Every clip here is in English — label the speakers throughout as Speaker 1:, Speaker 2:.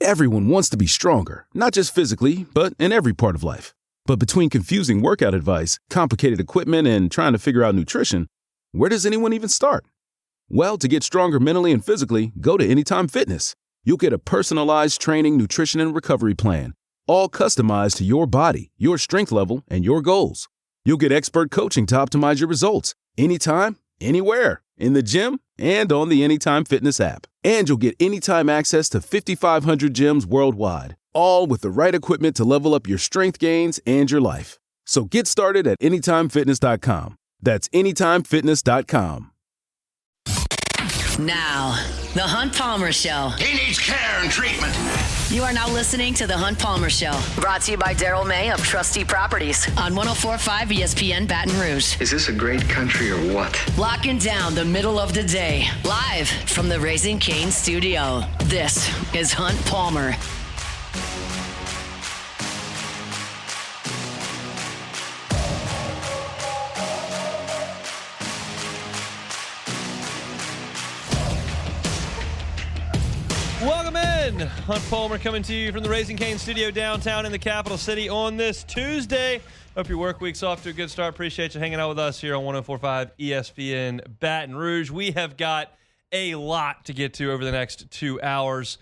Speaker 1: Everyone wants to be stronger, not just physically, but in every part of life. But between confusing workout advice, complicated equipment, and trying to figure out nutrition, where does anyone even start? Well, to get stronger mentally and physically, go to Anytime Fitness. You'll get a personalized training, nutrition, and recovery plan, all customized to your body, your strength level, and your goals. You'll get expert coaching to optimize your results, anytime, anywhere, in the gym and on the Anytime Fitness app. And you'll get anytime access to 5,500 gyms worldwide, all with the right equipment to level up your strength gains and your life. So get started at AnytimeFitness.com. That's AnytimeFitness.com.
Speaker 2: Now, The Hunt Palmer Show.
Speaker 3: He needs care and treatment.
Speaker 2: You are now listening to The Hunt Palmer Show. Brought to you by Daryl May of Trustee Properties on 104.5 ESPN Baton Rouge.
Speaker 4: Is this a great country or what?
Speaker 2: Locking down the middle of the day. Live from the Raising Cane studio. This is Hunt Palmer.
Speaker 5: Welcome in. Hunt Palmer coming to you from the Raising Cane studio downtown in the capital city on this Tuesday. Hope your work week's off to a good start. Appreciate you hanging out with us here on 104.5 ESPN Baton Rouge. We have got a lot to get to over the next 2 hours.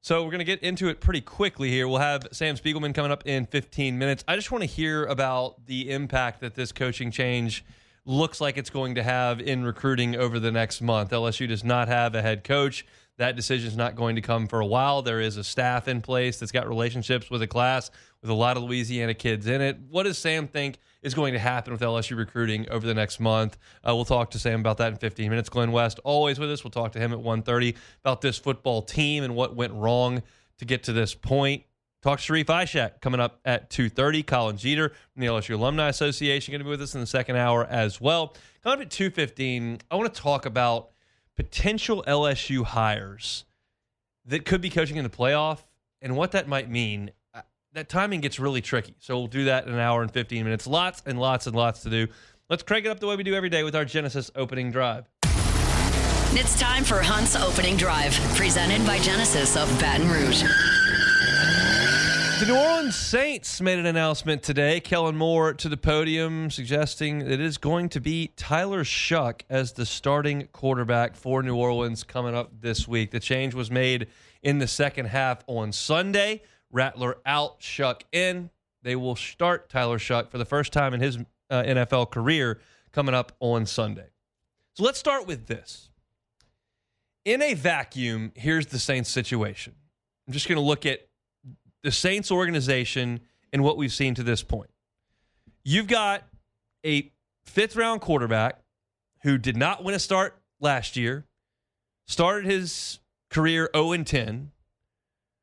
Speaker 5: So we're going to get into it pretty quickly here. We'll have Sam Spiegelman coming up in 15 minutes. I just want to hear about the impact that this coaching change looks like it's going to have in recruiting over the next month. LSU does not have a head coach. That decision is not going to come for a while. There is a staff in place that's got relationships with a class with a lot of Louisiana kids in it. What does Sam think is going to happen with LSU recruiting over the next month? We'll talk to Sam about that in 15 minutes. Glen West always with us. We'll talk to him at 1:30 about this football team and what went wrong to get to this point. Talk to Sharif Ishak coming up at 2:30. Colin Jeter from the LSU Alumni Association going to be with us in the second hour as well. Coming up at 2:15, I want to talk about potential LSU hires that could be coaching in the playoff and what that might mean. That timing gets really tricky. So we'll do that in an hour and 15 minutes. Lots and lots and lots to do. Let's crank it up the way we do every day with our Genesis opening drive.
Speaker 2: It's time for Hunt's opening drive, presented by Genesis of Baton Rouge.
Speaker 5: The New Orleans Saints made an announcement today. Kellen Moore to the podium, suggesting it is going to be Tyler Shough as the starting quarterback for New Orleans coming up this week. The change was made in the second half on Sunday. Rattler out, Shough in. They will start Tyler Shough for the first time in his NFL career coming up on Sunday. So let's start with this. In a vacuum, here's the Saints situation. I'm just going to look at the Saints organization and what we've seen to this point. You've got a fifth-round quarterback who did not win a start last year, started his career 0-10,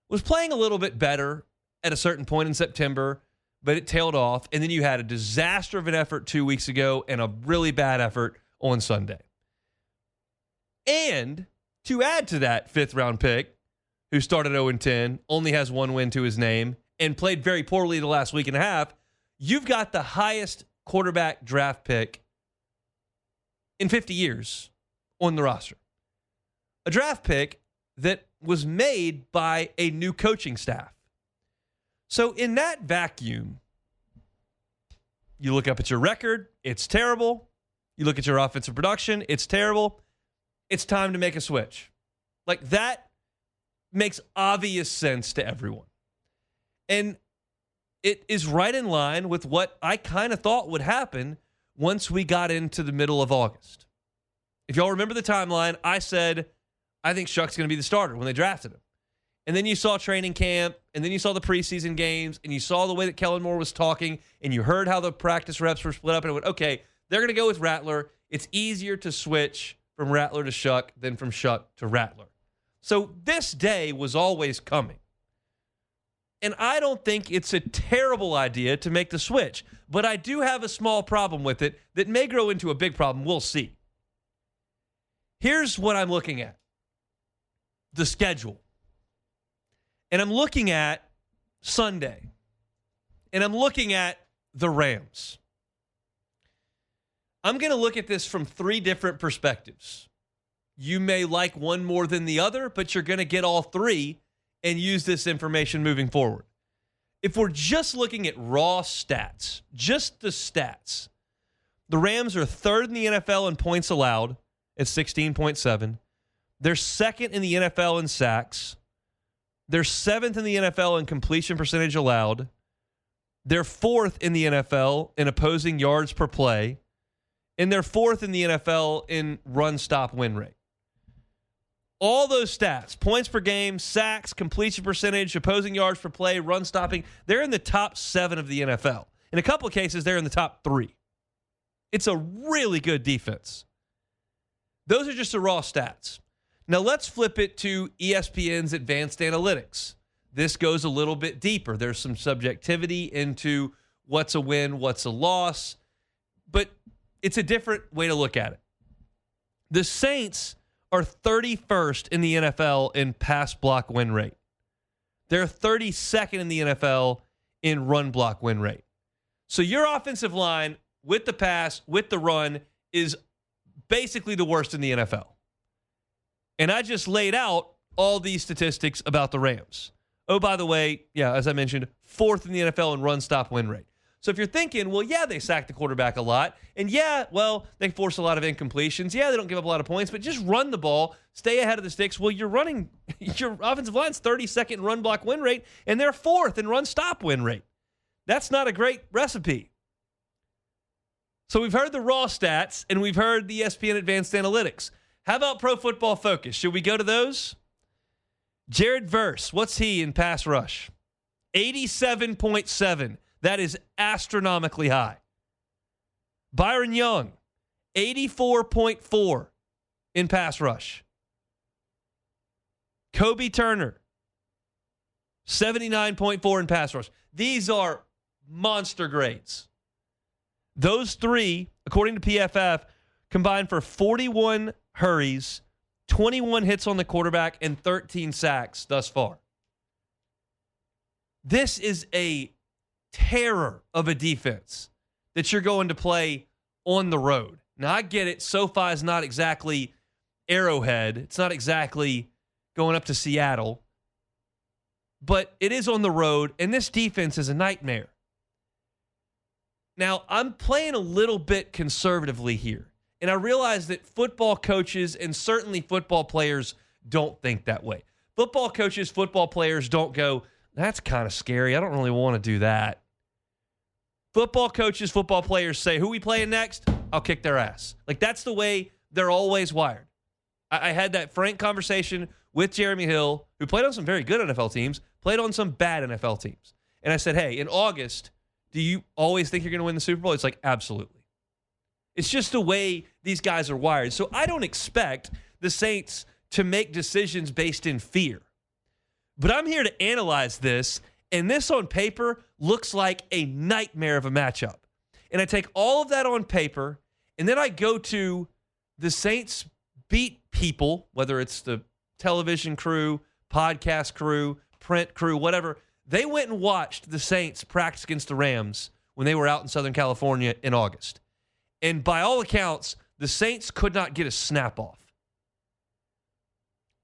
Speaker 5: was playing a little bit better at a certain point in September, but it tailed off, and then you had a disaster of an effort 2 weeks ago and a really bad effort on Sunday. And to add to that fifth-round pick, who started 0-10, only has one win to his name, and played very poorly the last week and a half, you've got the highest quarterback draft pick in 50 years on the roster. A draft pick that was made by a new coaching staff. So in that vacuum, you look up at your record, it's terrible. You look at your offensive production, it's terrible. It's time to make a switch. Like that makes obvious sense to everyone. And it is right in line with what I kind of thought would happen once we got into the middle of August. If y'all remember the timeline, I said, I think Shough's going to be the starter when they drafted him. And then you saw training camp, and then you saw the preseason games, and you saw the way that Kellen Moore was talking, and you heard how the practice reps were split up, and it went, okay, they're going to go with Rattler. It's easier to switch from Rattler to Shough than from Shough to Rattler. So this day was always coming. And I don't think it's a terrible idea to make the switch, but I do have a small problem with it that may grow into a big problem. We'll see. Here's what I'm looking at. The schedule. And I'm looking at Sunday. And I'm looking at the Rams. I'm going to look at this from three different perspectives. You may like one more than the other, but you're going to get all three and use this information moving forward. If we're just looking at raw stats, just the stats, the Rams are third in the NFL in points allowed at 16.7. They're second in the NFL in sacks. They're seventh in the NFL in completion percentage allowed. They're fourth in the NFL in opposing yards per play. And they're fourth in the NFL in run-stop-win rate. All those stats, points per game, sacks, completion percentage, opposing yards per play, run stopping, they're in the top 7 of the NFL. In a couple of cases, they're in the top 3. It's a really good defense. Those are just the raw stats. Now let's flip it to ESPN's advanced analytics. This goes a little bit deeper. There's some subjectivity into what's a win, what's a loss, but it's a different way to look at it. The Saints are 31st in the NFL in pass block win rate. They're 32nd in the NFL in run block win rate. So your offensive line with the pass, with the run, is basically the worst in the NFL. And I just laid out all these statistics about the Rams. Oh, by the way, yeah, as I mentioned, 4th in the NFL in run stop win rate. So if you're thinking, well, yeah, they sack the quarterback a lot. And yeah, well, they force a lot of incompletions. Yeah, they don't give up a lot of points, but just run the ball, stay ahead of the sticks. Well, your offensive line's 32nd in run block win rate, and they're 4th in run stop win rate. That's not a great recipe. So we've heard the raw stats, and we've heard the ESPN advanced analytics. How about Pro Football Focus? Should we go to those? Jared Verse, what's he in pass rush? 87.7. That is astronomically high. Byron Young, 84.4 in pass rush. Kobe Turner, 79.4 in pass rush. These are monster grades. Those three, according to PFF, combined for 41 hurries, 21 hits on the quarterback, and 13 sacks thus far. This is a terror of a defense that you're going to play on the road. Now, I get it. SoFi is not exactly Arrowhead. It's not exactly going up to Seattle. But it is on the road, and this defense is a nightmare. Now, I'm playing a little bit conservatively here, and I realize that football coaches and certainly football players don't think that way. Football coaches, football players don't go, that's kind of scary. I don't really want to do that. Football coaches, football players say, who we playing next? I'll kick their ass. Like, that's the way they're always wired. I had that frank conversation with Jeremy Hill, who played on some very good NFL teams, played on some bad NFL teams. And I said, hey, in August, do you always think you're going to win the Super Bowl? It's like, absolutely. It's just the way these guys are wired. So I don't expect the Saints to make decisions based in fear. But I'm here to analyze this, and this on paper looks like a nightmare of a matchup. And I take all of that on paper, and then I go to the Saints beat people, whether it's the television crew, podcast crew, print crew, whatever. They went and watched the Saints practice against the Rams when they were out in Southern California in August. And by all accounts, the Saints could not get a snap off.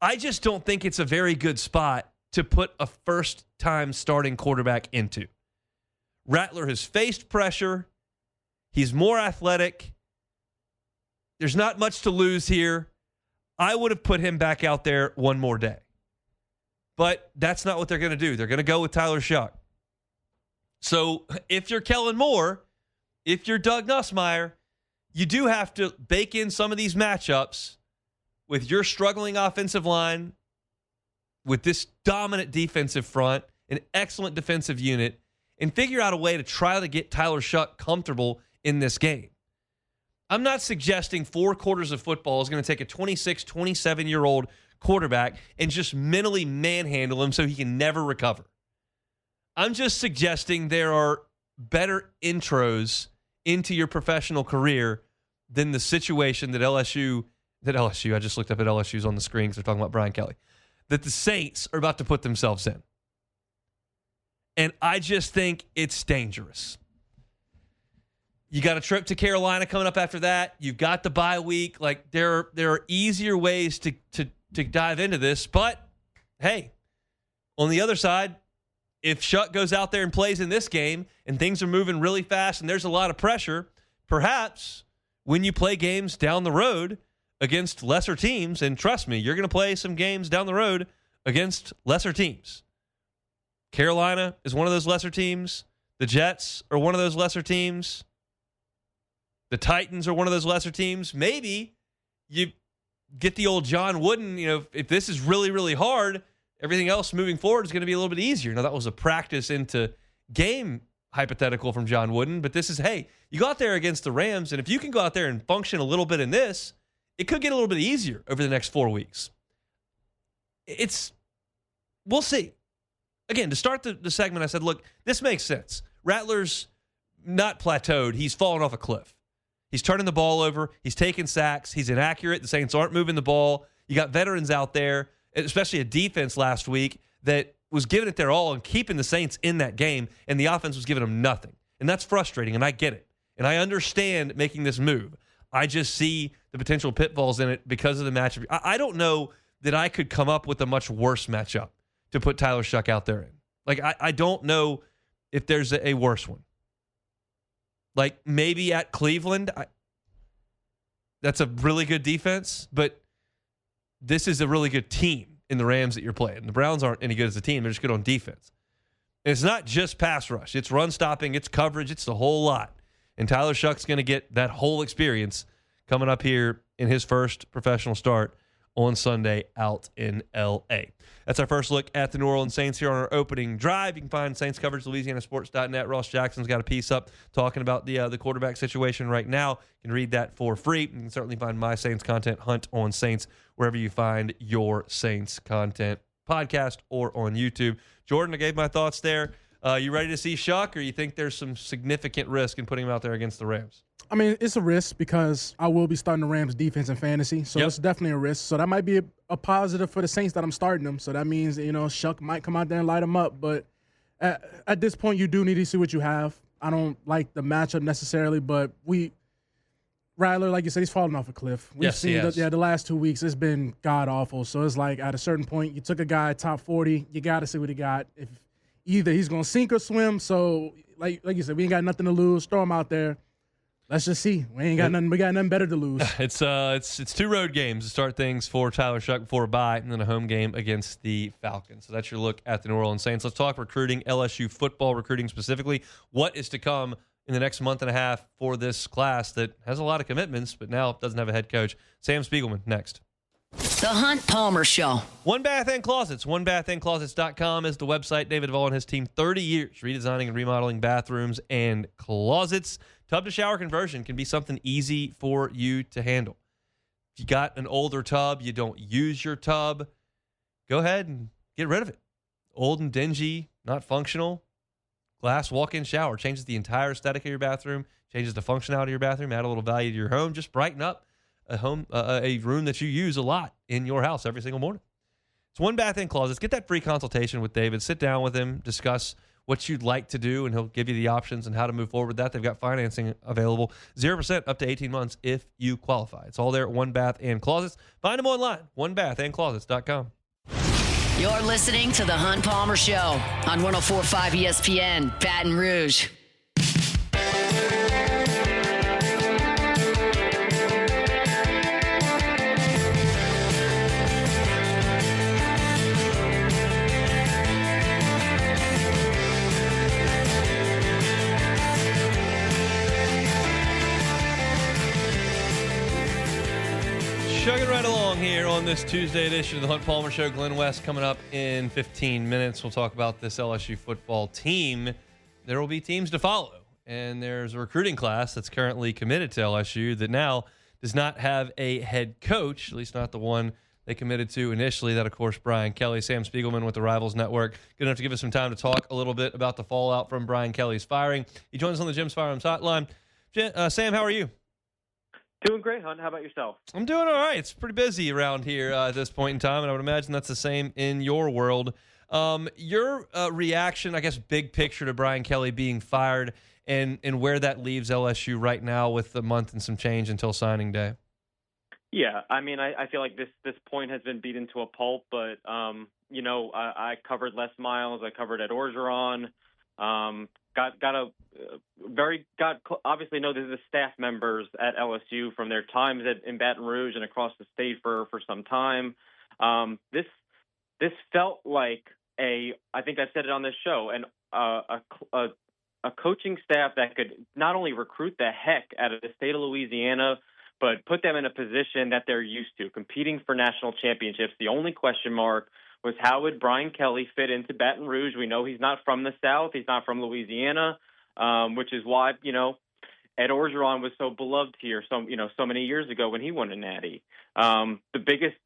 Speaker 5: I just don't think it's a very good spot to put a first-time starting quarterback into. Rattler has faced pressure. He's more athletic. There's not much to lose here. I would have put him back out there one more day. But that's not what they're going to do. They're going to go with Tyler Shough. So if you're Kellen Moore, if you're Doug Nussmeier, you do have to bake in some of these matchups with your struggling offensive line, with this dominant defensive front, an excellent defensive unit, and figure out a way to try to get Tyler Shough comfortable in this game. I'm not suggesting 4 quarters of football is going to take a 26, 27-year-old quarterback and just mentally manhandle him so he can never recover. I'm just suggesting there are better intros into your professional career than the situation that LSU, I just looked up at LSU's on the screen because they're talking about Brian Kelly, that the Saints are about to put themselves in. And I just think it's dangerous. You got a trip to Carolina coming up after that. You've got the bye week. Like, there are easier ways to dive into this. But, hey, On the other side, if Shough goes out there and plays in this game and things are moving really fast and there's a lot of pressure, perhaps when you play games down the road against lesser teams, and trust me, you're going to play some games down the road against lesser teams. Carolina is one of those lesser teams. The Jets are one of those lesser teams. The Titans are one of those lesser teams. Maybe you get the old John Wooden, if this is really, really hard, everything else moving forward is going to be a little bit easier. Now, that was a practice into game hypothetical from John Wooden, but this is, hey, you go out there against the Rams, and if you can go out there and function a little bit in this, it could get a little bit easier over the next 4 weeks. We'll see. Again, to start the segment, I said, look, this makes sense. Rattler's not plateaued. He's fallen off a cliff. He's turning the ball over. He's taking sacks. He's inaccurate. The Saints aren't moving the ball. You got veterans out there, especially a defense last week that was giving it their all and keeping the Saints in that game, and the offense was giving them nothing. And that's frustrating, and I get it. And I understand making this move. I just see the potential pitfalls in it because of the matchup. I don't know that I could come up with a much worse matchup to put Tyler Shough out there in. Like, I don't know if there's a worse one. Like, maybe at Cleveland, that's a really good defense, but this is a really good team in the Rams that you're playing. The Browns aren't any good as a team. They're just good on defense. And it's not just pass rush. It's run stopping. It's coverage. It's the whole lot. And Tyler Shough's going to get that whole experience coming up here in his first professional start on Sunday out in L.A. That's our first look at the New Orleans Saints here on our opening drive. You can find Saints coverage at LouisianaSports.net. Ross Jackson's got a piece up talking about the quarterback situation right now. You can read that for free. You can certainly find my Saints content, Hunt on Saints, wherever you find your Saints content, podcast or on YouTube. Jordan, I gave my thoughts there. You ready to see Shough, or you think there's some significant risk in putting him out there against the Rams?
Speaker 6: I mean, it's a risk because I will be starting the Rams defense in fantasy, so it's definitely a risk. So that might be a positive for the Saints that I'm starting them. So that means, Shough might come out there and light them up. But at this point, you do need to see what you have. I don't like the matchup necessarily, but Rattler, like you said, he's fallen off a cliff. We've seen the last 2 weeks, it's been god-awful. So it's like at a certain point, you took a guy top 40, you got to see what he got. If either he's going to sink or swim. So like you said, we ain't got nothing to lose. Throw him out there. Let's just see. We got nothing better to lose.
Speaker 5: It's 2 road games to start things for Tyler Shough before a bye, and then a home game against the Falcons. So that's your look at the New Orleans Saints. Let's talk recruiting, LSU football recruiting specifically. What is to come in the next month and a half for this class that has a lot of commitments, but now doesn't have a head coach? Sam Spiegelman next.
Speaker 2: The Hunt Palmer Show.
Speaker 5: One Bath and Closets. OneBathAndClosets.com is the website. David Duvall and his team, 30 years redesigning and remodeling bathrooms and closets. Tub-to-shower conversion can be something easy for you to handle. If you got an older tub, you don't use your tub, go ahead and get rid of it. Old and dingy, not functional. Glass walk-in shower changes the entire aesthetic of your bathroom, changes the functionality of your bathroom, add a little value to your home, just brighten up a room that you use a lot in your house every single morning. It's One Bath and Closets. Get that free consultation with David. Sit down with him, discuss what you'd like to do, and he'll give you the options and how to move forward with that. They've got financing available, 0% up to 18 months if you qualify. It's all there at One Bath and Closets. Find them online, onebathandclosets.com.
Speaker 2: You're listening to The Hunt Palmer Show on 104.5 ESPN, Baton Rouge.
Speaker 5: Chugging right along here on this Tuesday edition of the Hunt Palmer Show. Glen West coming up in 15 minutes. We'll talk about this LSU football team. There will be teams to follow, and there's a recruiting class that's currently committed to LSU that now does not have a head coach, at least not the one they committed to initially. That, of course, Brian Kelly. Sam Spiegelman with the Rivals Network. Good enough to give us some time to talk a little bit about the fallout from Brian Kelly's firing. He joins us on the Jim's Firearms Hotline. Sam, how are you?
Speaker 7: Doing great, Hunt. How about yourself?
Speaker 5: I'm doing all right. It's pretty busy around here at this point in time, and I would imagine that's the same in your world. Your reaction, I guess, big picture to Brian Kelly being fired and where that leaves LSU right now with a month and some change until signing day.
Speaker 7: Yeah, I mean, I feel like this point has been beaten to a pulp, but I covered Les Miles. I covered Ed Orgeron. Obviously know the staff members at LSU from their times in Baton Rouge and across the state for some time. This felt like I think I said it on this show, and a coaching staff that could not only recruit the heck out of the state of Louisiana, but put them in a position that they're used to, competing for national championships. The only question mark was how would Brian Kelly fit into Baton Rouge? We know he's not from the South. He's not from Louisiana, which is why, Ed Orgeron was so beloved here so many years ago when he won a natty. The biggest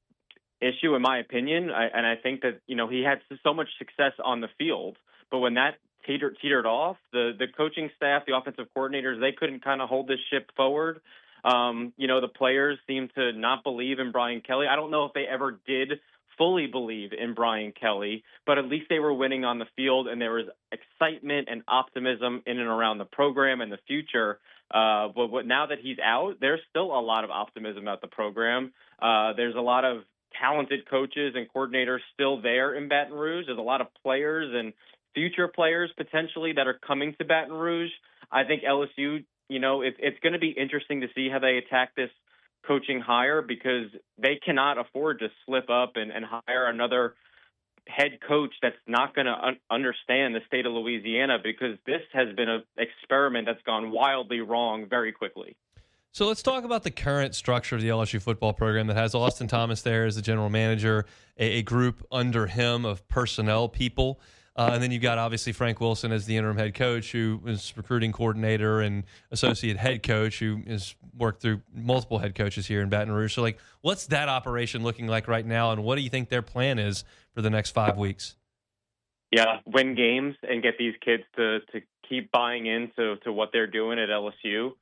Speaker 7: issue, in my opinion, and I think that, he had so much success on the field, but when that teetered off, the coaching staff, the offensive coordinators, they couldn't kind of hold this ship forward. The players seem to not believe in Brian Kelly. I don't know if they ever did fully believe in Brian Kelly, but at least they were winning on the field, and there was excitement and optimism in and around the program and the future. But now that he's out, there's still a lot of optimism about the program. There's a lot of talented coaches and coordinators still there in Baton Rouge. There's a lot of players and future players potentially that are coming to Baton Rouge. I think LSU, it's going to be interesting to see how they attack this coaching hire, because they cannot afford to slip up and hire another head coach that's not going to understand the state of Louisiana, because this has been an experiment that's gone wildly wrong very quickly.
Speaker 5: So let's talk about the current structure of the LSU football program that has Austin Thomas there as the general manager, a group under him of personnel people. And then you've got, obviously, Frank Wilson as the interim head coach, who is recruiting coordinator and associate head coach, who has worked through multiple head coaches here in Baton Rouge. So, what's that operation looking like right now, and what do you think their plan is for the next 5 weeks?
Speaker 7: Yeah, win games and get these kids to keep buying into what they're doing at LSU.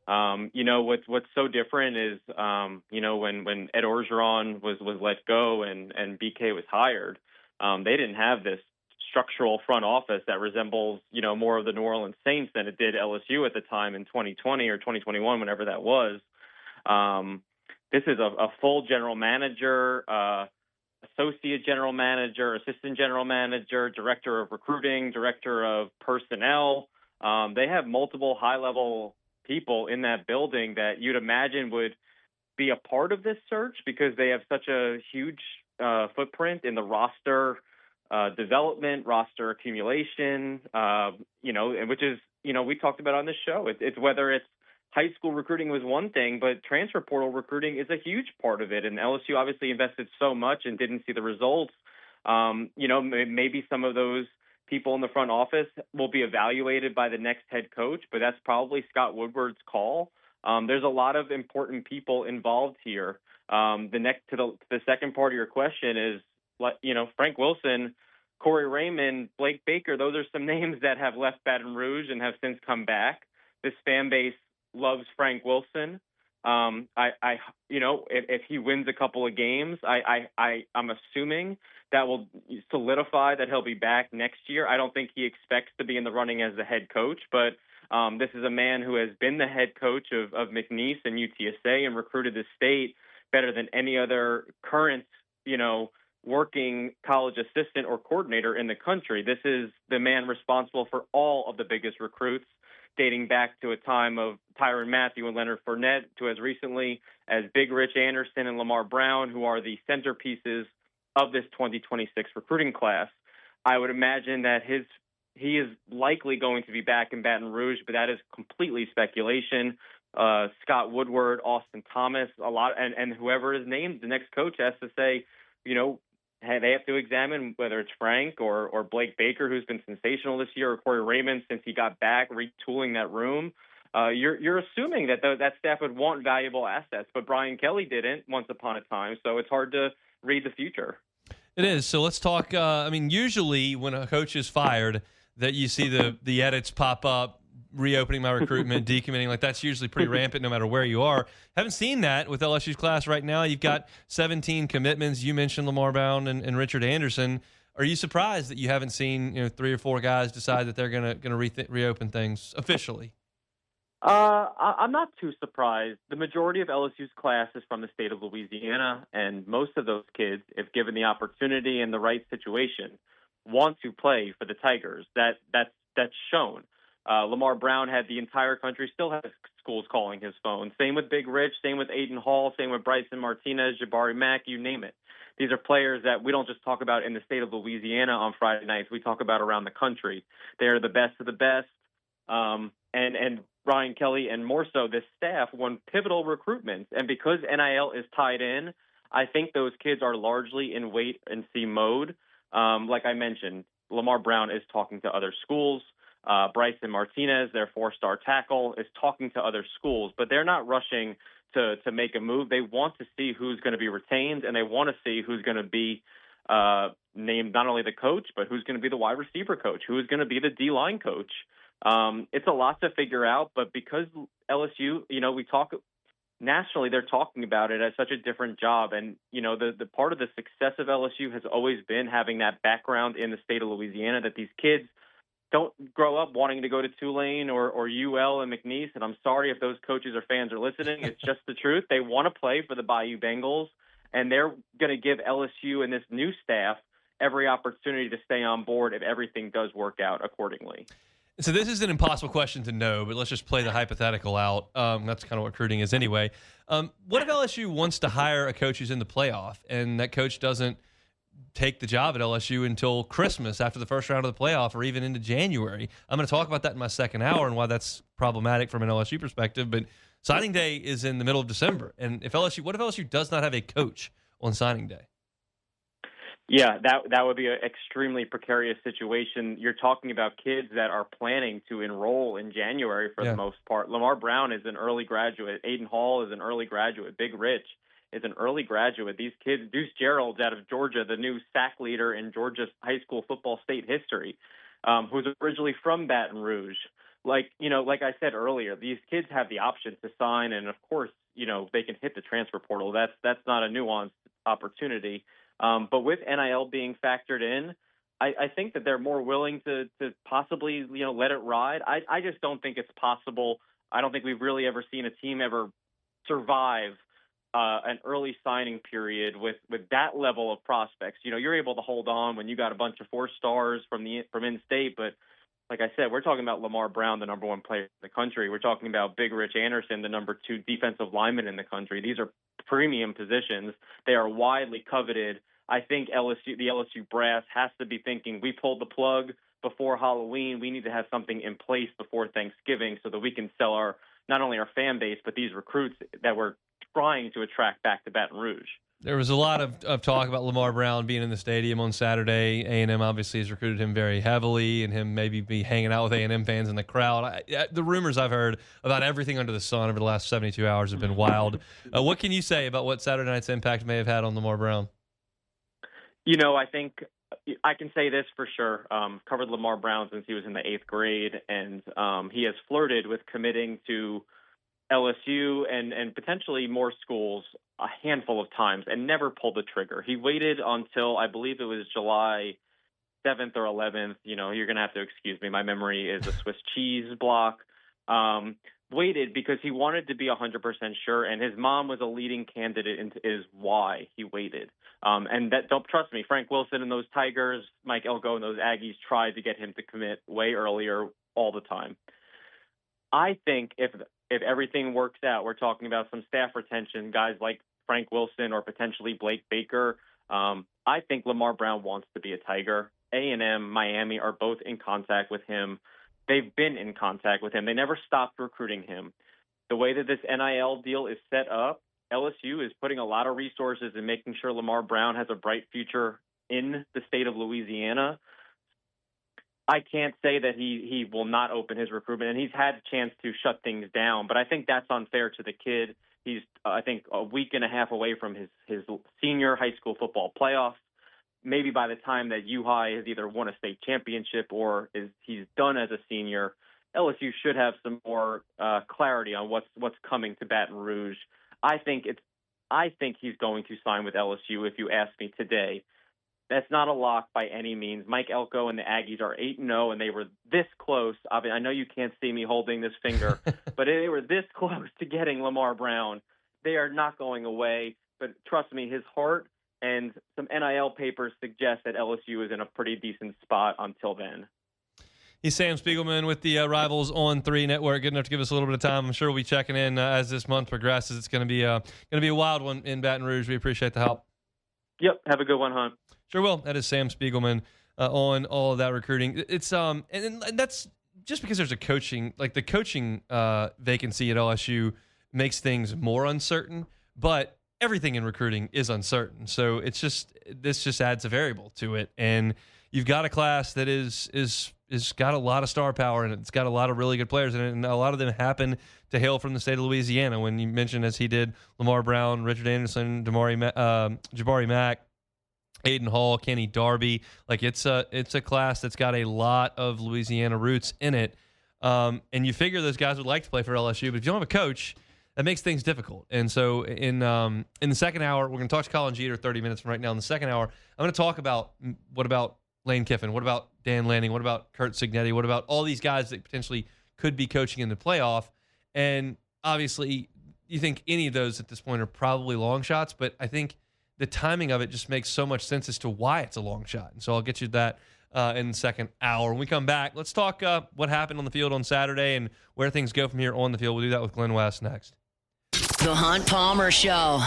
Speaker 7: What's so different is, when Ed Orgeron was let go and BK was hired, they didn't have this structural front office that resembles, more of the New Orleans Saints than it did LSU at the time in 2020 or 2021, whenever that was. This is a full general manager, associate general manager, assistant general manager, director of recruiting, director of personnel. They have multiple high-level people in that building that you'd imagine would be a part of this search, because they have such a huge footprint in the roster development, roster accumulation, and which is, we talked about on this show. It's whether it's high school recruiting was one thing, but transfer portal recruiting is a huge part of it. And LSU obviously invested so much and didn't see the results. Maybe some of those people in the front office will be evaluated by the next head coach, but that's probably Scott Woodward's call. There's a lot of important people involved here. The second part of your question is, Frank Wilson, Corey Raymond, Blake Baker, those are some names that have left Baton Rouge and have since come back. This fan base loves Frank Wilson. If he wins a couple of games, I'm assuming that will solidify that he'll be back next year. I don't think he expects to be in the running as the head coach, but this is a man who has been the head coach of McNeese and UTSA and recruited the state better than any other current, working college assistant or coordinator in the country. This is the man responsible for all of the biggest recruits, dating back to a time of Tyrann Mathieu and Leonard Fournette, to as recently as Big Rich Anderson and Lamar Brown, who are the centerpieces of this 2026 recruiting class. I would imagine that he is likely going to be back in Baton Rouge, but that is completely speculation. Scott Woodward, Austin Thomas, and whoever is named the next coach has to say, they have to examine whether it's Frank or Blake Baker, who's been sensational this year, or Corey Raymond since he got back, retooling that room. You're assuming that that staff would want valuable assets, but Brian Kelly didn't once upon a time, so it's hard to read the future.
Speaker 5: It is. So let's talk. Usually when a coach is fired, that you see the edits pop up, reopening my recruitment, decommitting, that's usually pretty rampant no matter where you are. Haven't seen that with LSU's class right now. You've got 17 commitments. You mentioned Lamar Brown and Richard Anderson. Are you surprised that you haven't seen 3 or 4 guys decide that they're going to reopen things officially?
Speaker 7: I'm not too surprised. The majority of LSU's class is from the state of Louisiana, and most of those kids, if given the opportunity and the right situation, want to play for the Tigers. That's shown. Lamar Brown had the entire country, still has schools calling his phone. Same with Big Rich, same with Aiden Hall, same with Bryson Martinez, Jabari Mack, you name it. These are players that we don't just talk about in the state of Louisiana on Friday nights. We talk about around the country. They are the best of the best. And Brian Kelly, and more so this staff, won pivotal recruitments. And because NIL is tied in, I think those kids are largely in wait and see mode. Like I mentioned, Lamar Brown is talking to other schools. Bryson Martinez, their 4-star tackle, is talking to other schools, but they're not rushing to make a move. They want to see who's going to be retained, and they want to see who's going to be named not only the coach, but who's going to be the wide receiver coach, who is going to be the D-line coach. It's a lot to figure out, but because LSU, we talk nationally, they're talking about it as such a different job. And, the part of the success of LSU has always been having that background in the state of Louisiana, that these kids don't grow up wanting to go to Tulane or UL and McNeese. And I'm sorry if those coaches or fans are listening. It's just the truth. They want to play for the Bayou Bengals, and they're going to give LSU and this new staff every opportunity to stay on board if everything does work out accordingly.
Speaker 5: So this is an impossible question to know, but let's just play the hypothetical out. That's kind of what recruiting is anyway. What if LSU wants to hire a coach who's in the playoff, and that coach doesn't take the job at LSU until Christmas after the first round of the playoff, or even into January? I'm going to talk about that in my second hour and why that's problematic from an LSU perspective. But signing day is in the middle of December. And what if LSU does not have a coach on signing day?
Speaker 7: Yeah, that would be an extremely precarious situation. You're talking about kids that are planning to enroll in January for the most part. Lamar Brown is an early graduate. Aiden Hall is an early graduate. Big Rich is an early graduate. These kids, Deuce Gerald's out of Georgia, the new sack leader in Georgia's high school football state history, who's originally from Baton Rouge. Like I said earlier, these kids have the option to sign, and of course, they can hit the transfer portal. That's not a nuanced opportunity. But with NIL being factored in, I think that they're more willing to possibly, let it ride. I just don't think it's possible. I don't think we've really ever seen a team ever survive an early signing period with that level of prospects. You're able to hold on when you got a bunch of 4-stars from in-state, but like I said, we're talking about Lamar Brown, the number 1 player in the country. We're talking about Big Rich Anderson, the number 2 defensive lineman in the country. These are premium positions. They are widely coveted. I think the LSU brass has to be thinking, we pulled the plug before Halloween. We need to have something in place before Thanksgiving so that we can sell not only our fan base, but these recruits that we're trying to attract back to Baton Rouge. There was
Speaker 5: a lot of talk about Lamar Brown being in the stadium on Saturday. A&M obviously has recruited him very heavily, and him maybe be hanging out with A&M fans in the crowd. The rumors I've heard about everything under the sun over the last 72 hours have been wild. What can you say about what Saturday night's impact may have had on Lamar Brown?
Speaker 7: I think I can say this for sure. Covered Lamar Brown since he was in the 8th grade, and he has flirted with committing to LSU and potentially more schools a handful of times and never pulled the trigger. He waited until, I believe it was July 7th or 11th. You're going to have to excuse me. My memory is a Swiss cheese block. Waited because he wanted to be 100% sure, and his mom was a leading candidate is why he waited. And that, don't trust me, Frank Wilson and those Tigers, Mike Elko and those Aggies tried to get him to commit way earlier all the time. I think if everything works out, we're talking about some staff retention, guys like Frank Wilson or potentially Blake Baker. I think Lamar Brown wants to be a Tiger. A&M, Miami are both in contact with him. They've been in contact with him. They never stopped recruiting him. The way that this NIL deal is set up, LSU is putting a lot of resources in making sure Lamar Brown has a bright future in the state of Louisiana. I can't say that he will not open his recruitment, and he's had a chance to shut things down, but I think that's unfair to the kid. He's, I think, a week and a half away from his senior high school football playoff. Maybe by the time that U-High has either won a state championship or he's done as a senior, LSU should have some more clarity on what's coming to Baton Rouge. I think he's going to sign with LSU if you ask me today. that's not a lock by any means. Mike Elko and the Aggies are 8-0, and they were this close. I know you can't see me holding this finger, but they were this close to getting Lamar Brown. They are not going away, but trust me, his heart and some NIL papers suggest that LSU is in a pretty decent spot until then.
Speaker 5: He's Sam Spiegelman with the Rivals on 3 Network. Good enough to give us a little bit of time. I'm sure we'll be checking in as this month progresses. It's going to be a wild one in Baton Rouge. We appreciate the help. Yep.
Speaker 7: Have a good one, Hunt.
Speaker 5: Sure will. That is Sam Spiegelman on all of that recruiting. It's and that's just because there's a coaching vacancy at LSU makes things more uncertain, but everything in recruiting is uncertain. So this just adds a variable to it, and you've got a class that is got a lot of star power in it. It's got a lot of really good players in it, and a lot of them happen to hail from the state of Louisiana. When you mentioned, as he did, Lamar Brown, Richard Anderson, Jabari Mack, Aiden Hall, Kenny Darby, like it's a class that's got a lot of Louisiana roots in it, and you figure those guys would like to play for LSU, but if you don't have a coach, that makes things difficult. And so in the second hour, we're going to talk to Colin Jeter 30 minutes from right now. In the second hour, I'm going to talk about what about Lane Kiffin, what about Dan Lanning, what about Kurt Signetti, what about all these guys that potentially could be coaching in the playoff. And obviously, you think any of those at this point are probably long shots, but I think the timing of it just makes so much sense as to why it's a long shot. And so I'll get you that in the second hour. When we come back, let's talk what happened on the field on Saturday and where things go from here on the field. We'll do that with Glen West next.
Speaker 2: The Hunt Palmer Show.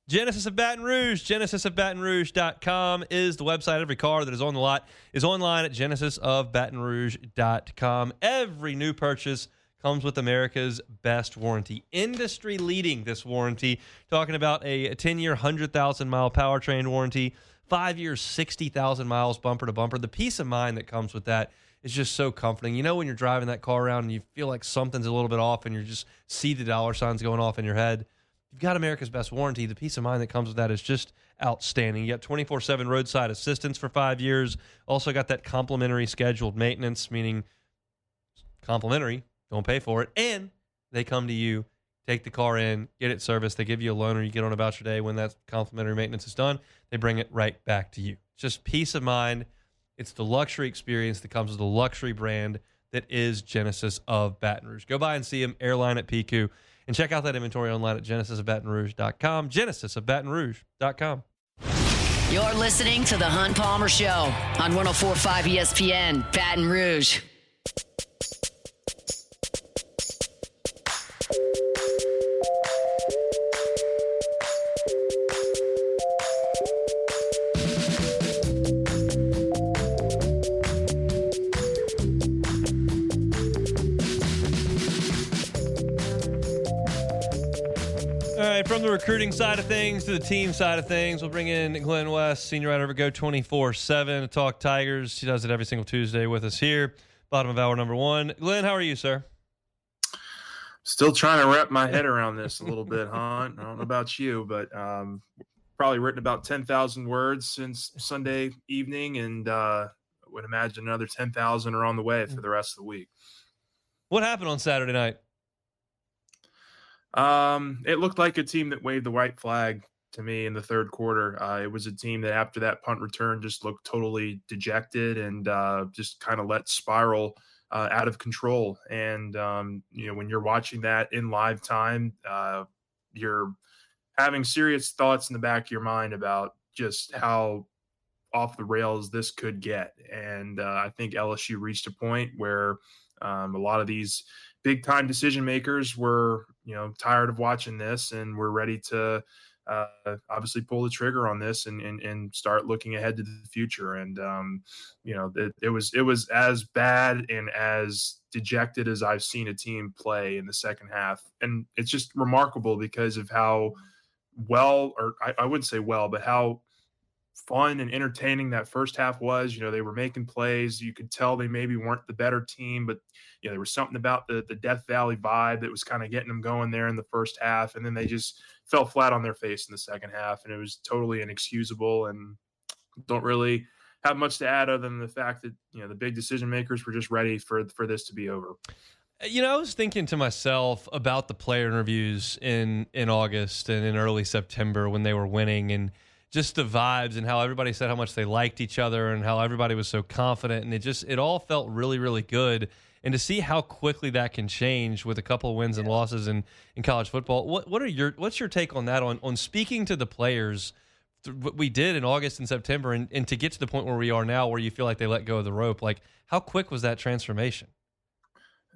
Speaker 5: Genesis of Baton Rouge, genesisofbatonrouge.com is the website. Every car that is on the lot is online at genesisofbatonrouge.com. Every new purchase comes with America's best warranty. Industry leading this warranty. Talking about a 10-year, 100,000-mile powertrain warranty, 5 years, 60,000 miles bumper to bumper. The peace of mind that comes with that is just so comforting. You know when you're driving that car around and you feel like something's a little bit off and you just see the dollar signs going off in your head? You've got America's best warranty. The peace of mind that comes with that is just outstanding. You got 24/7 roadside assistance for 5 years. Also got that complimentary scheduled maintenance, meaning complimentary, don't pay for it. And they come to you, take the car in, get it serviced. They give you a loaner. You get on about your day. When that complimentary maintenance is done, they bring it right back to you. It's just peace of mind. It's the luxury experience that comes with the luxury brand that is Genesis of Baton Rouge. Go by and see them, Airline at PQ. And check out that inventory online at genesisofbatonrouge.com, genesisofbatonrouge.com.
Speaker 2: You're listening to The Hunt Palmer Show on 104.5 ESPN, Baton Rouge.
Speaker 5: From the recruiting side of things to the team side of things, we'll bring in Glen West, senior writer of Go 24/7 to talk Tigers. He does it every single Tuesday with us here, bottom of hour number 1. Glen, how are you, sir?
Speaker 8: Still trying to wrap my head around this a little bit, Hunt. I don't know about you, but probably written about 10,000 words since Sunday evening, and would imagine another 10,000 are on the way for the rest of the week.
Speaker 5: What happened on Saturday night?
Speaker 8: It looked like a team that waved the white flag to me in the third quarter. It was a team that after that punt return just looked totally dejected and just kind of let spiral out of control. And, when you're watching that in live time, you're having serious thoughts in the back of your mind about just how off the rails this could get. And I think LSU reached a point where a lot of these big time decision makers were, tired of watching this and we're ready to obviously pull the trigger on this and start looking ahead to the future. And, it was as bad and as dejected as I've seen a team play in the second half. And it's just remarkable because of how well, or I wouldn't say well, but how fun and entertaining that first half was. They were making plays. You could tell they maybe weren't the better team, but there was something about the Death Valley vibe that was kind of getting them going there in the first half. And then they just fell flat on their face in the second half, and it was totally inexcusable. And don't really have much to add other than the fact that, the big decision makers were just ready for this to be over.
Speaker 5: I was thinking to myself about the player interviews in August and in early September when they were winning, and just the vibes and how everybody said how much they liked each other and how everybody was so confident. And it all felt really, really good. And to see how quickly that can change with a couple of wins and losses in college football. What's your take on that, on speaking to the players, what we did in August and September, and to get to the point where we are now where you feel like they let go of the rope? Like, how quick was that transformation?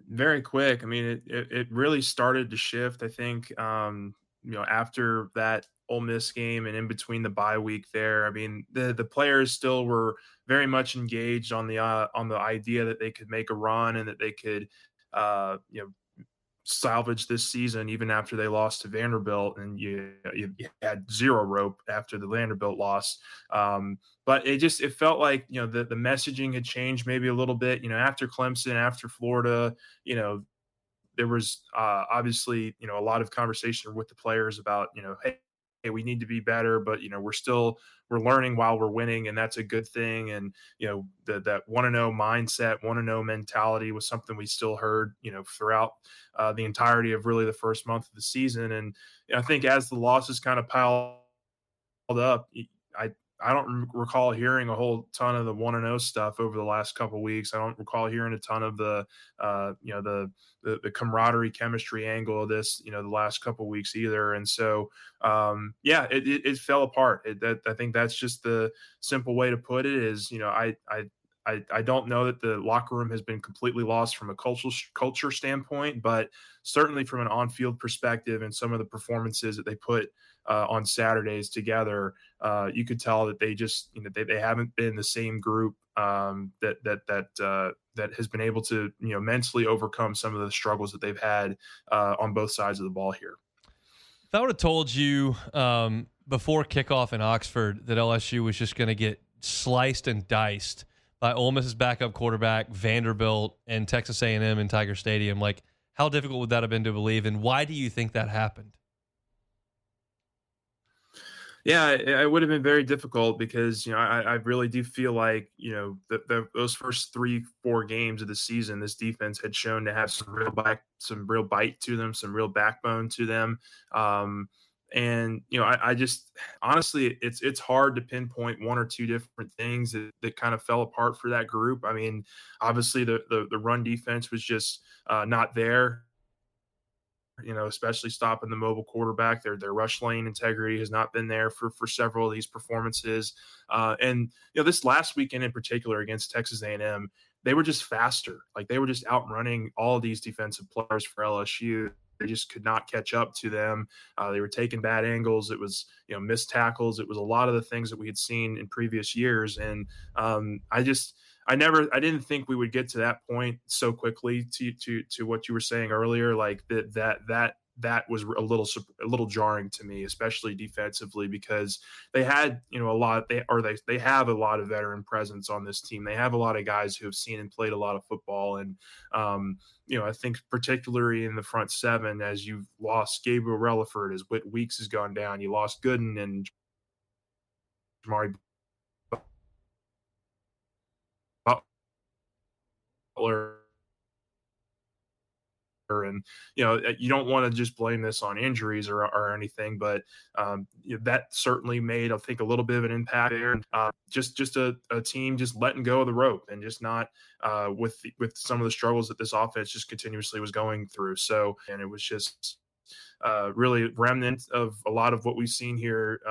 Speaker 8: Very quick. I mean, it really started to shift, I think, after that Ole Miss game and in between the bye week there. I mean, the players still were very much engaged on the idea that they could make a run and that they could, salvage this season even after they lost to Vanderbilt, and you had zero rope after the Vanderbilt loss. But it felt like, the messaging had changed maybe a little bit, after Clemson, after Florida, there was obviously, a lot of conversation with the players about, hey, we need to be better, but we're learning while we're winning, and that's a good thing. And that want to know mindset, want to know mentality was something we still heard throughout the entirety of really the first month of the season. And I think as the losses kind of piled up, I don't recall hearing a whole ton of the 1-0 stuff over the last couple of weeks. I don't recall hearing a ton of the camaraderie, chemistry angle of this, the last couple of weeks either. And so, it fell apart. I think that's just the simple way to put it is, I don't know that the locker room has been completely lost from a culture standpoint, but certainly from an on-field perspective and some of the performances that they put on Saturdays together, you could tell that they just, they haven't been the same group that has been able to, mentally overcome some of the struggles that they've had on both sides of the ball here.
Speaker 5: If I would have told you before kickoff in Oxford that LSU was just going to get sliced and diced by Ole Miss's backup quarterback, Vanderbilt, and Texas A&M in Tiger Stadium, like, how difficult would that have been to believe, and why do you think that happened?
Speaker 8: Yeah, it would have been very difficult because, I really do feel like, those first 3-4 games of the season, this defense had shown to have some real bite to them, some real backbone to them. And, I just honestly, it's hard to pinpoint one or two different things that kind of fell apart for that group. I mean, obviously the run defense was just not there. Especially stopping the mobile quarterback. Their rush lane integrity has not been there for several of these performances. And this last weekend in particular against Texas A&M, they were just faster. Like, they were just outrunning all of these defensive players for LSU. They just could not catch up to them. They were taking bad angles. It was, missed tackles. It was a lot of the things that we had seen in previous years. And I didn't think we would get to that point so quickly to what you were saying earlier. Like that was a little jarring to me, especially defensively, because they had, they have a lot of veteran presence on this team. They have a lot of guys who have seen and played a lot of football. And, I think particularly in the front seven, as you've lost Gabriel Relaford, as Weeks has gone down, you lost Gooden and Jamari Butler. And you don't want to just blame this on injuries or anything, but that certainly made, I think, a little bit of an impact there. Just a team just letting go of the rope and just not with some of the struggles that this offense just continuously was going through. So, and it was just really remnant of a lot of what we've seen here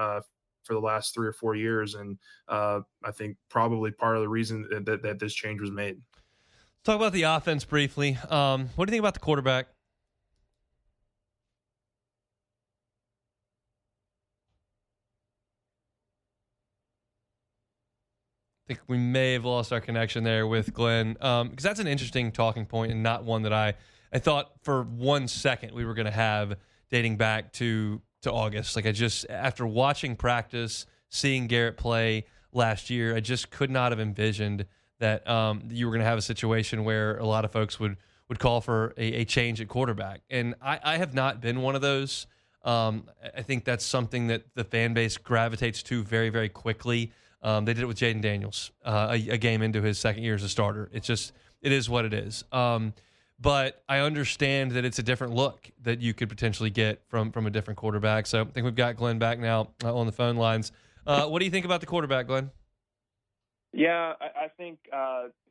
Speaker 8: for the last 3 or 4 years, and I think probably part of the reason that this change was made.
Speaker 5: Talk about the offense briefly. What do you think about the quarterback? I think we may have lost our connection there with Glenn, because that's an interesting talking point and not one that I thought for 1 second we were going to have dating back to August. Like, after watching practice, seeing Garrett play last year, I just could not have envisioned that you were going to have a situation where a lot of folks would call for a change at quarterback. And I have not been one of those. I think that's something that the fan base gravitates to very, very quickly. They did it with Jaden Daniels a game into his second year as a starter. It is what it is. But I understand that it's a different look that you could potentially get from a different quarterback. So I think we've got Glen back now on the phone lines. What do you think about the quarterback, Glenn?
Speaker 8: Yeah, I think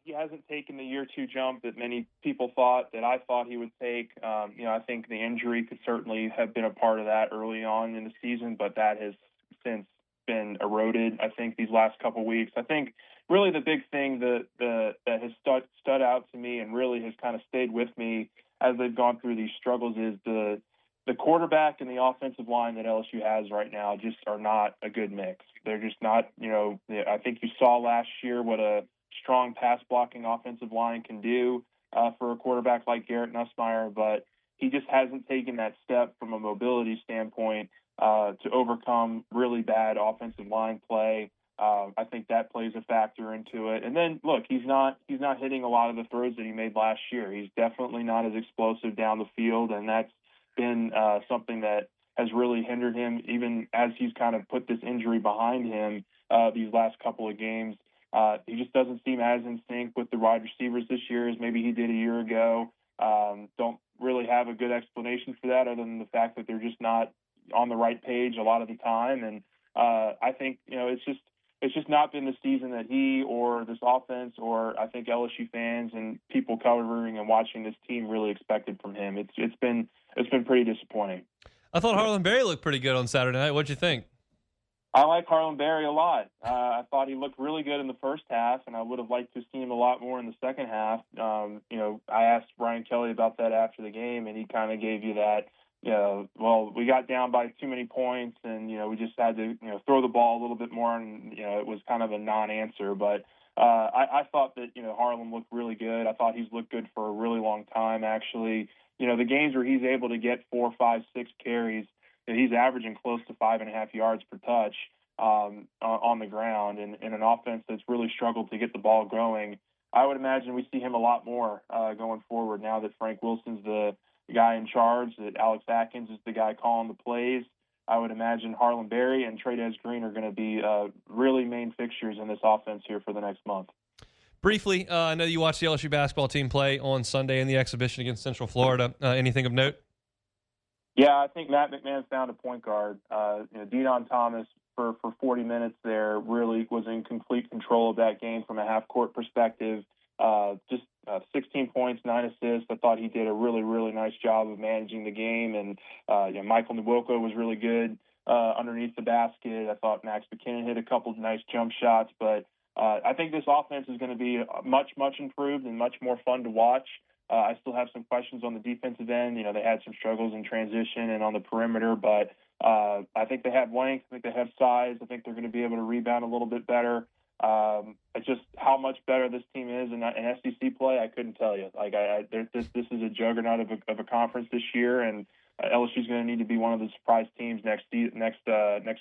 Speaker 8: he hasn't taken the year two jump that many people thought, that I thought he would take. I think the injury could certainly have been a part of that early on in the season, but that has since been eroded, I think, these last couple weeks. I think really the big thing that has stood out to me and really has kind of stayed with me as they've gone through these struggles is the quarterback and the offensive line that LSU has right now just are not a good mix. They're just not, I think you saw last year what a strong pass blocking offensive line can do for a quarterback like Garrett Nussmeier, but he just hasn't taken that step from a mobility standpoint to overcome really bad offensive line play. I think that plays a factor into it. And then, look, he's not hitting a lot of the throws that he made last year. He's definitely not as explosive down the field, and that's been something that has really hindered him, even as he's kind of put this injury behind him these last couple of games. He just doesn't seem as in sync with the wide receivers this year as maybe he did a year ago. Don't really have a good explanation for that other than the fact that they're just not on the right page a lot of the time. And I think, it's just not been the season that he or this offense or I think LSU fans and people covering and watching this team really expected from him. It's been pretty disappointing.
Speaker 5: I thought Harlan Berry looked pretty good on Saturday night. What'd you think?
Speaker 8: I like Harlan Berry a lot. I thought he looked really good in the first half, and I would have liked to see him a lot more in the second half. I asked Brian Kelly about that after the game, and he kind of gave you that, we got down by too many points, and, we just had to, throw the ball a little bit more, and, it was kind of a non-answer. But I thought that, Harlan looked really good. I thought he's looked good for a really long time, actually. The games where he's able to get 4, 5, 6 carries, he's averaging close to 5.5 yards per touch on the ground, and in an offense that's really struggled to get the ball going. I would imagine we see him a lot more going forward now that Frank Wilson's the guy in charge, that Alex Atkins is the guy calling the plays. I would imagine Harlan Berry and Trey'Dez Green are going to be really main fixtures in this offense here for the next month.
Speaker 5: Briefly, I know you watched the LSU basketball team play on Sunday in the exhibition against Central Florida. Anything of note?
Speaker 8: Yeah, I think Matt McMahon found a point guard. Deon Thomas for 40 minutes there really was in complete control of that game from a half-court perspective. 16 points, 9 assists. I thought he did a really, really nice job of managing the game. And Michael Nwoko was really good underneath the basket. I thought Max McKinnon hit a couple of nice jump shots. But I think this offense is going to be much, much improved and much more fun to watch. I still have some questions on the defensive end. They had some struggles in transition and on the perimeter, but I think they have length. I think they have size. I think they're going to be able to rebound a little bit better. Just how much better this team is in SEC play, I couldn't tell you. This is a juggernaut of a conference this year, and LSU is going to need to be one of the surprise teams next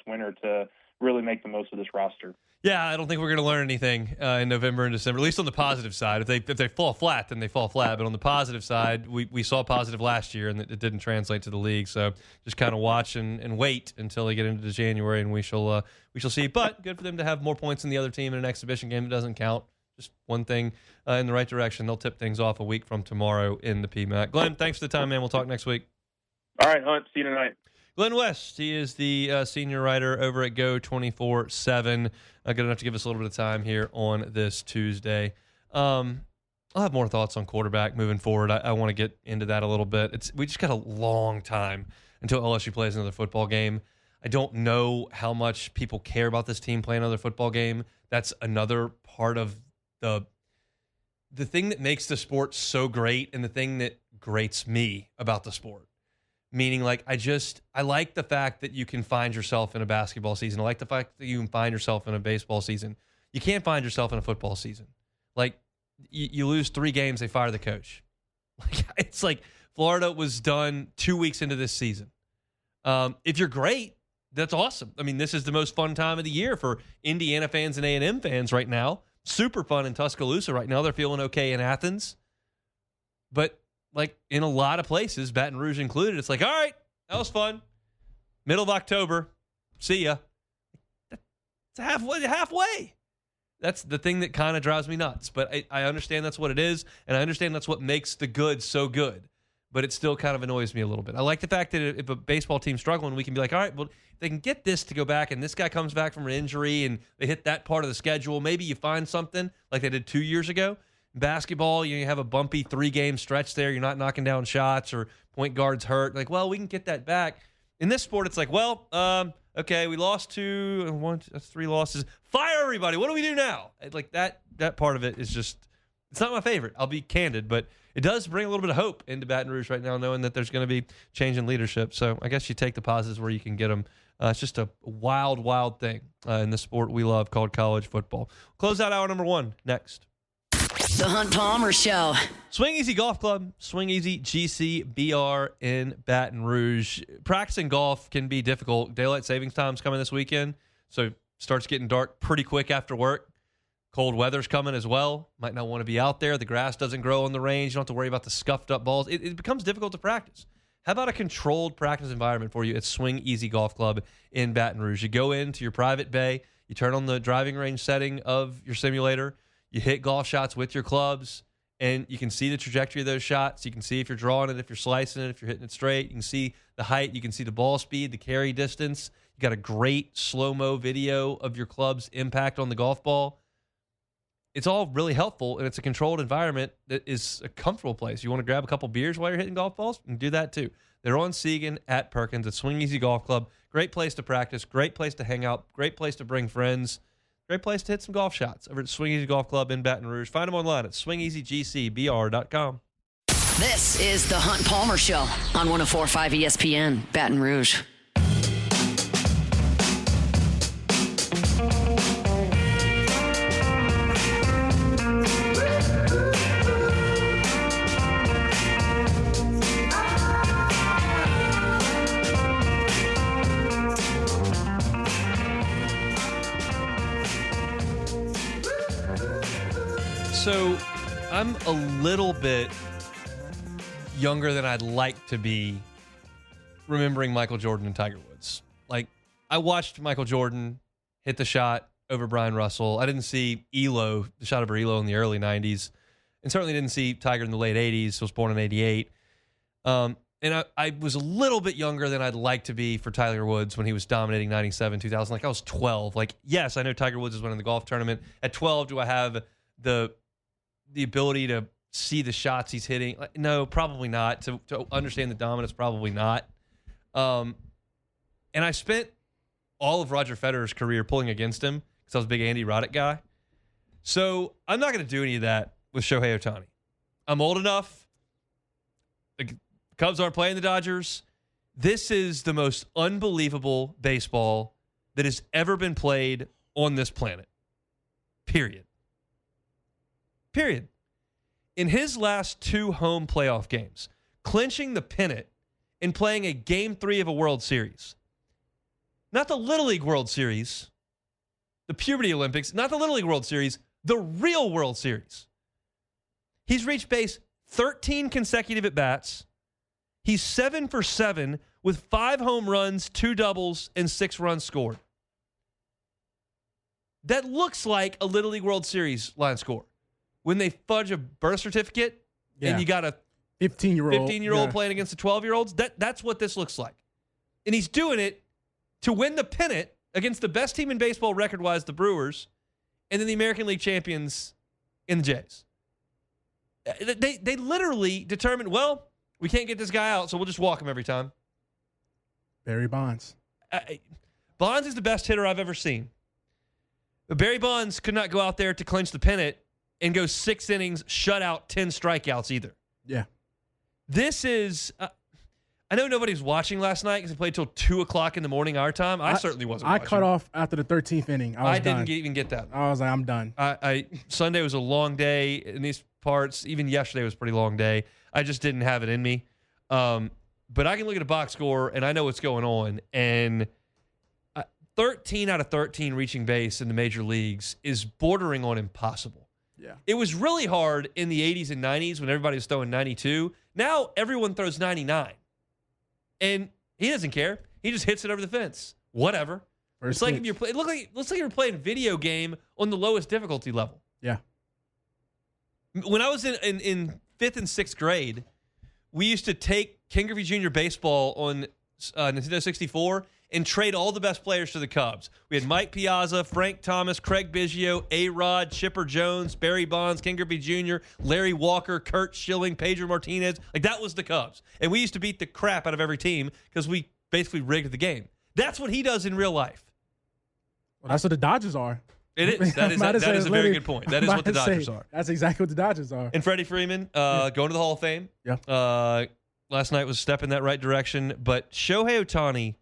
Speaker 8: winter to really make the most of this roster.
Speaker 5: Yeah, I don't think we're going to learn anything in November and December, at least on the positive side. If they fall flat, then they fall flat. But on the positive side, we saw positive last year, and it didn't translate to the league. So just kind of watch and wait until they get into January, and we shall see. But good for them to have more points than the other team in an exhibition game that doesn't count. Just one thing in the right direction. They'll tip things off a week from tomorrow in the PMAC. Glenn, thanks for the time, man. We'll talk next week.
Speaker 8: All right, Hunt. See you tonight.
Speaker 5: Glen West, he is the senior writer over at Go 24/7. Good enough to give us a little bit of time here on this Tuesday. I'll have more thoughts on quarterback moving forward. I want to get into that a little bit. We just got a long time until LSU plays another football game. I don't know how much people care about this team playing another football game. That's another part of the thing that makes the sport so great and the thing that grates me about the sport. Meaning, I like the fact that you can find yourself in a basketball season. I like the fact that you can find yourself in a baseball season. You can't find yourself in a football season. You lose 3 games, they fire the coach. It's like Florida was done 2 weeks into this season. If you're great, that's awesome. I mean, this is the most fun time of the year for Indiana fans and A&M fans right now. Super fun in Tuscaloosa right now. They're feeling okay in Athens. But in a lot of places, Baton Rouge included, it's all right, that was fun. Middle of October, see ya. It's halfway. That's the thing that kind of drives me nuts. But I understand that's what it is, and I understand that's what makes the good so good. but it still kind of annoys me a little bit. I like the fact that if a baseball team's struggling, we can be like, all right, well, if they can get this to go back, and this guy comes back from an injury, and they hit that part of the schedule, maybe you find something like they did 2 years ago. Basketball, you have a bumpy 3-game stretch there. You're not knocking down shots, or point guard's hurt. Like, well, we can get that back. In this sport, it's like, well, okay, we lost 3 losses. Fire everybody. What do we do now? Like that part of it is just, it's not my favorite. I'll be candid, but it does bring a little bit of hope into Baton Rouge right now, knowing that there's going to be change in leadership. So I guess you take the positives where you can get them. It's just a wild, wild thing in the sport we love called college football. Close out hour number 1 next.
Speaker 2: The Hunt Palmer Show.
Speaker 5: Swing Easy Golf Club, Swing Easy GCBR in Baton Rouge. Practicing golf can be difficult. Daylight savings time's coming this weekend, so it starts getting dark pretty quick after work. Cold weather's coming as well. Might not want to be out there. The grass doesn't grow on the range. You don't have to worry about the scuffed up balls. It becomes difficult to practice. How about a controlled practice environment for you at Swing Easy Golf Club in Baton Rouge? You go into your private bay. You turn on the driving range setting of your simulator. You hit golf shots with your clubs, and you can see the trajectory of those shots. You can see if you're drawing it, if you're slicing it, if you're hitting it straight. You can see the height. You can see the ball speed, the carry distance. You got a great slow-mo video of your club's impact on the golf ball. It's all really helpful, and it's a controlled environment that is a comfortable place. You want to grab a couple beers while you're hitting golf balls? You can do that too. They're on Segan at Perkins at Swing Easy Golf Club. Great place to practice, great place to hang out, great place to bring friends. Great place to hit some golf shots over at Swing Easy Golf Club in Baton Rouge. Find them online at swingeasygcbr.com.
Speaker 2: This is the Hunt Palmer Show on 104.5 ESPN, Baton Rouge.
Speaker 5: So I'm a little bit younger than I'd like to be remembering Michael Jordan and Tiger Woods. Like, I watched Michael Jordan hit the shot over Brian Russell. I didn't see the shot over Elo in the early 90s, and certainly didn't see Tiger in the late 80s. I was born in 88. And I was a little bit younger than I'd like to be for Tiger Woods when he was dominating 97, 2000. Like, I was 12. Like, yes, I know Tiger Woods is winning the golf tournament. At 12, do I have the ability to see the shots he's hitting? No, probably not. To understand the dominance, probably not. And I spent all of Roger Federer's career pulling against him because I was a big Andy Roddick guy. So I'm not going to do any of that with Shohei Ohtani. I'm old enough. The Cubs aren't playing the Dodgers. This is the most unbelievable baseball that has ever been played on this planet. Period. In his last 2 home playoff games, clinching the pennant and playing a Game 3 of a World Series. Not the Little League World Series, the Puberty Olympics, not the Little League World Series, the real World Series. He's reached base 13 consecutive at-bats. He's 7 for 7 with 5 home runs, 2 doubles, and 6 runs scored. That looks like a Little League World Series line score. When they fudge a birth certificate and you got a 15-year-old playing against the 12-year-olds, that's what this looks like. And he's doing it to win the pennant against the best team in baseball record-wise, the Brewers, and then the American League champions in the Jays. They literally determined, well, we can't get this guy out, so we'll just walk him every time.
Speaker 6: Barry Bonds.
Speaker 5: Bonds is the best hitter I've ever seen. But Barry Bonds could not go out there to clinch the pennant and go 6 innings, shut out 10 strikeouts either.
Speaker 6: Yeah.
Speaker 5: This is, I know nobody's watching last night because it played till 2 o'clock in the morning our time. I certainly wasn't watching.
Speaker 6: I cut off after the 13th inning. I
Speaker 5: didn't even get that.
Speaker 6: I was like, I'm done.
Speaker 5: Sunday was a long day in these parts. Even yesterday was a pretty long day. I just didn't have it in me. But I can look at a box score and I know what's going on. And 13 out of 13 reaching base in the major leagues is bordering on impossible.
Speaker 6: Yeah.
Speaker 5: It was really hard in the 80s and 90s when everybody was throwing 92. Now everyone throws 99. And he doesn't care. He just hits it over the fence. Whatever. It's like if you're it looks like you're playing a video game on the lowest difficulty level.
Speaker 6: Yeah.
Speaker 5: When I was in 5th and 6th grade, we used to take Ken Griffey Jr. baseball on Nintendo 64 and trade all the best players to the Cubs. We had Mike Piazza, Frank Thomas, Craig Biggio, A-Rod, Chipper Jones, Barry Bonds, Ken Griffey Jr., Larry Walker, Kurt Schilling, Pedro Martinez. Like, that was the Cubs. And we used to beat the crap out of every team because we basically rigged the game. That's what he does in real life.
Speaker 6: Well, that's what the Dodgers are.
Speaker 5: It is. That is a very good point. That is what the Dodgers are.
Speaker 6: That's exactly what the Dodgers are.
Speaker 5: And Freddie Freeman going to the Hall of Fame.
Speaker 6: Yeah.
Speaker 5: Last night was a step in that right direction. But Shohei Ohtani,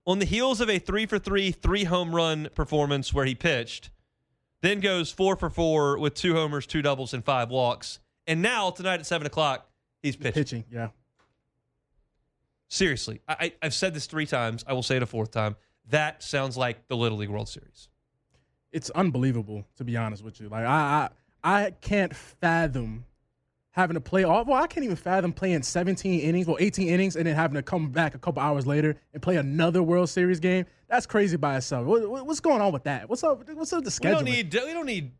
Speaker 5: on the heels of a 3-for-3, 3-home run performance where he pitched, then goes 4-for-4 with 2 homers, 2 doubles, and 5 walks. And now, tonight at 7 o'clock, he's pitching.
Speaker 6: Yeah.
Speaker 5: Seriously, I've said this 3 times. I will say it a 4th time. That sounds like the Little League World Series.
Speaker 6: It's unbelievable, to be honest with you. Like, I can't fathom having to play all. Well, I can't even fathom playing 17 innings, 18 innings, and then having to come back a couple hours later and play another World Series game. That's crazy by itself. What's going on with that? What's up with the schedule?
Speaker 5: We don't need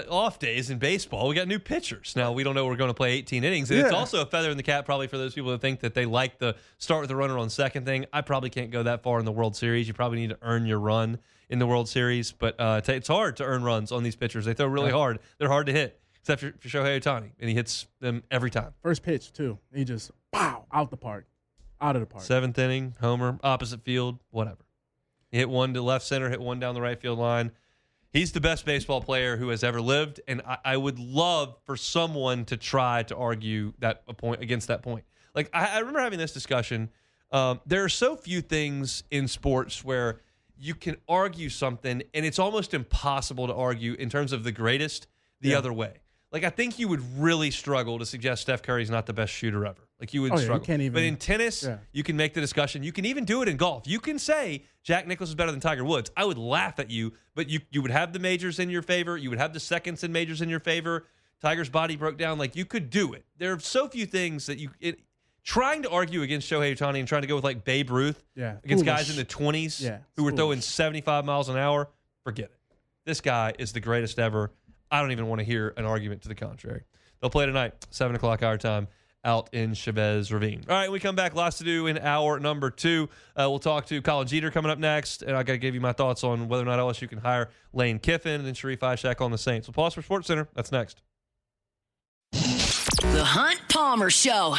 Speaker 5: off days in baseball. We got new pitchers. Now, we don't know we're going to play 18 innings. And It's also a feather in the cap probably for those people that think that they like the start with the runner on second thing. I probably can't go that far in the World Series. You probably need to earn your run in the World Series. But it's hard to earn runs on these pitchers. They throw really hard. They're hard to hit, except for Shohei Ohtani. And he hits them every time.
Speaker 6: First pitch, too. He just, out of the park.
Speaker 5: 7th inning, homer, opposite field, whatever. He hit one to left center, hit one down the right field line. He's the best baseball player who has ever lived, and I would love for someone to try to argue that point against that point. Like, I remember having this discussion. There are so few things in sports where you can argue something, and it's almost impossible to argue in terms of the greatest the other way. Like, I think you would really struggle to suggest Steph Curry's not the best shooter ever. Like, you would struggle.
Speaker 6: You can't even,
Speaker 5: but in tennis, you can make the discussion. You can even do it in golf. You can say Jack Nicklaus is better than Tiger Woods. I would laugh at you, but you would have the majors in your favor. You would have the seconds and majors in your favor. Tiger's body broke down. Like, you could do it. There are so few things that trying to argue against Shohei Ohtani and trying to go with like Babe Ruth against guys in the 20s who were throwing 75 miles an hour, forget it. This guy is the greatest ever. I don't even want to hear an argument to the contrary. They'll play tonight, 7 o'clock our time, out in Chavez Ravine. All right, when we come back, lots to do in hour number 2. We'll talk to Colin Jeter coming up next, and I got to give you my thoughts on whether or not LSU can hire Lane Kiffin and then Sharif Ishak on the Saints. We'll pause for Sports Center. That's next.
Speaker 2: The Hunt Palmer Show.